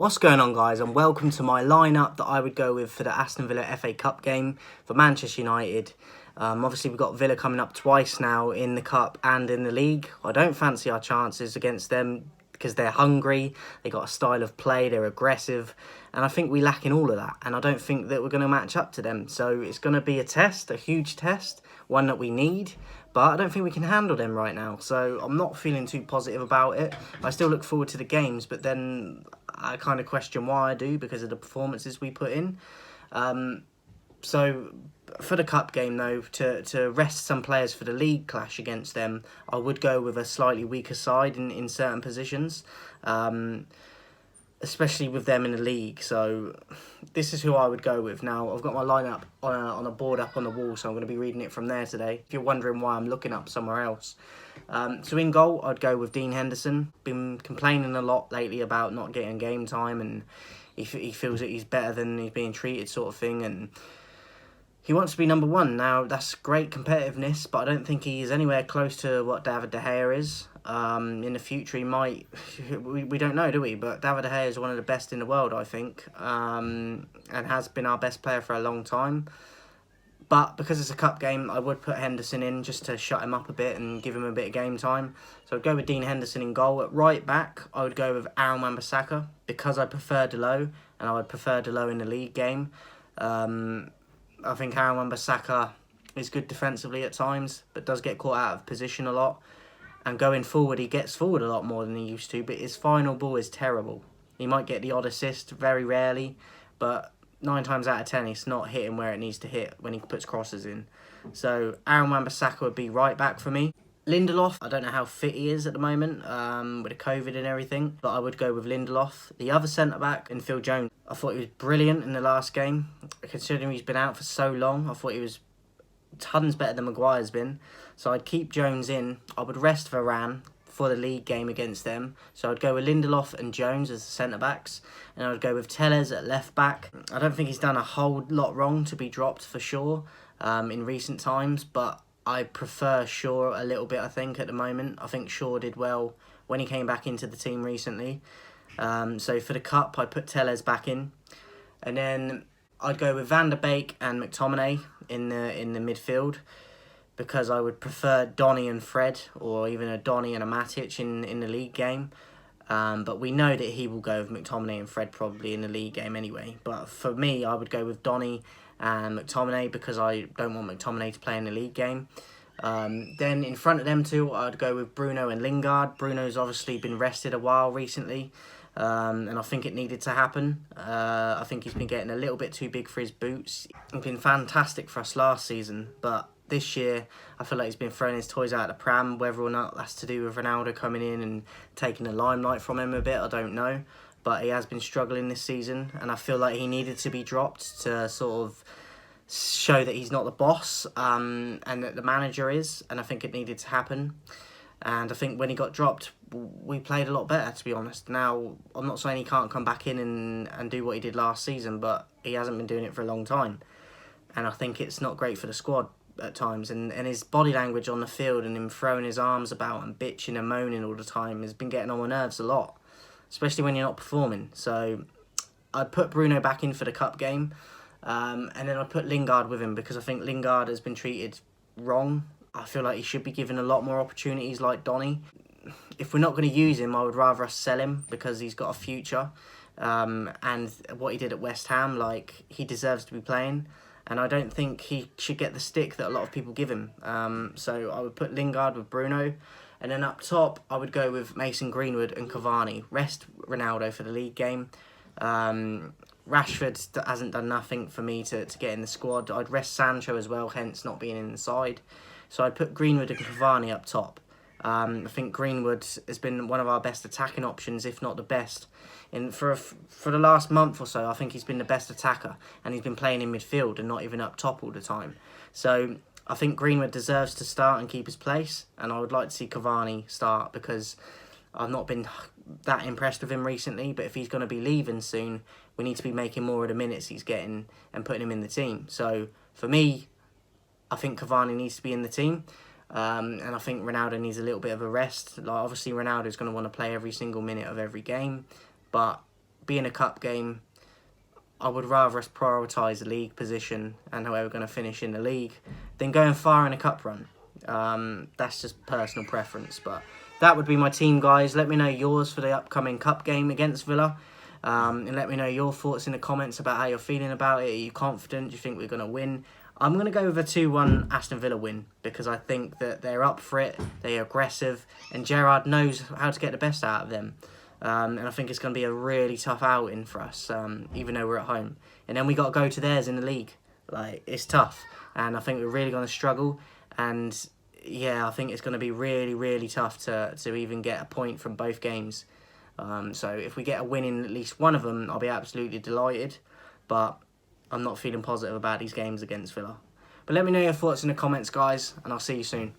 What's going on, guys, and welcome to my lineup that I would go with for the Aston Villa FA Cup game for Manchester United. Obviously, we've got Villa coming up twice now in the Cup and in the League. I don't fancy our chances against them because they're hungry, they got a style of play, they're aggressive, and I think we lack in all of that, and I don't think that we're going to match up to them. So it's going to be a test, a huge test, one that we need, but I don't think we can handle them right now. So I'm not feeling too positive about it. I still look forward to the games, but then I kind of question why I do because of the performances we put in. So for the cup game, though, to rest some players for the league clash against them, I would go with a slightly weaker side in certain positions, especially with them in the league. So this is who I would go with. Now, I've got my lineup on a board up on the wall, so I'm going to be reading it from there today, if you're wondering why I'm looking up somewhere else. So in goal, I'd go with Dean Henderson. Been complaining a lot lately about not getting game time, and he feels that he's better than he's being treated, sort of thing, and he wants to be number one. Now, that's great competitiveness, but I don't think he's anywhere close to what David De Gea is. In the future, he might... We don't know, do we? But David De Gea is one of the best in the world, I think, and has been our best player for a long time. But because it's a cup game, I would put Henderson in just to shut him up a bit and give him a bit of game time. So I'd go with Dean Henderson in goal. At right back, I would go with Masaka because I prefer Delo, and I would prefer Delo in the league game. I think Masaka is good defensively at times, but does get caught out of position a lot. And going forward, he gets forward a lot more than he used to, but his final ball is terrible. He might get the odd assist, very rarely, but 9 times out of 10, it's not hitting where it needs to hit when he puts crosses in. So Masaka would be right back for me. Lindelof, I don't know how fit he is at the moment with the COVID and everything, but I would go with Lindelof. The other centre-back, and Phil Jones, I thought he was brilliant in the last game. Considering he's been out for so long, I thought he was tons better than Maguire's been. So I'd keep Jones in. I would rest Varane for the league game against them. So I'd go with Lindelof and Jones as the centre-backs, and I would go with Telles at left-back. I don't think he's done a whole lot wrong to be dropped for sure in recent times, but I prefer Shaw a little bit, I think, at the moment. I think Shaw did well when he came back into the team recently. So for the cup, I put Telles back in. And then I'd go with Van der Beek and McTominay in the midfield, because I would prefer Donny and Fred, or even a Donny and a Matic in the league game. But we know that he will go with McTominay and Fred probably in the league game anyway. But for me, I would go with Donny and McTominay because I don't want McTominay to play in the league game. Then in front of them two, I'd go with Bruno and Lingard. Bruno's obviously been rested a while recently, and I think it needed to happen. I think he's been getting a little bit too big for his boots. He's been fantastic for us last season, but this year I feel like he's been throwing his toys out of the pram. Whether or not that's to do with Ronaldo coming in and taking the limelight from him a bit, I don't know. But he has been struggling this season, and I feel like he needed to be dropped to sort of show that he's not the boss, and that the manager is, and I think it needed to happen. And I think when he got dropped, we played a lot better, to be honest. Now, I'm not saying he can't come back in and do what he did last season, but he hasn't been doing it for a long time. And I think it's not great for the squad at times. And his body language on the field and him throwing his arms about and bitching and moaning all the time has been getting on my nerves a lot, especially when you're not performing. So I'd put Bruno back in for the cup game, and then I'd put Lingard with him because I think Lingard has been treated wrong. I feel like he should be given a lot more opportunities like Donny. If we're not going to use him, I would rather us sell him because he's got a future. And what he did at West Ham, like, he deserves to be playing. And I don't think he should get the stick that a lot of people give him. So I would put Lingard with Bruno. And then up top, I would go with Mason Greenwood and Cavani. Rest Ronaldo for the league game. Rashford hasn't done nothing for me to get in the squad. I'd rest Sancho as well, hence not being in the side. So I'd put Greenwood and Cavani up top. I think Greenwood has been one of our best attacking options, if not the best. For the last month or so, I think he's been the best attacker, and he's been playing in midfield and not even up top all the time. So I think Greenwood deserves to start and keep his place, and I would like to see Cavani start because I've not been that impressed with him recently, but if he's going to be leaving soon, we need to be making more of the minutes he's getting and putting him in the team. So for me, I think Cavani needs to be in the team. And I think Ronaldo needs a little bit of a rest. Like, obviously, Ronaldo's going to want to play every single minute of every game, but being a cup game, I would rather us prioritise the league position and how we're going to finish in the league than going far in a cup run. That's just personal preference, but that would be my team, guys. Let me know yours for the upcoming cup game against Villa, and let me know your thoughts in the comments about how you're feeling about it. Are you confident? Do you think we're going to win? I'm going to go with a 2-1 Aston Villa win because I think that they're up for it, they're aggressive, and Gerrard knows how to get the best out of them. And I think it's going to be a really tough outing for us, even though we're at home. And then we got to go to theirs in the league. Like, it's tough, and I think we're really going to struggle. And yeah, I think it's going to be really, really tough to even get a point from both games. So if we get a win in at least one of them, I'll be absolutely delighted. But I'm not feeling positive about these games against Villa. But let me know your thoughts in the comments, guys, and I'll see you soon.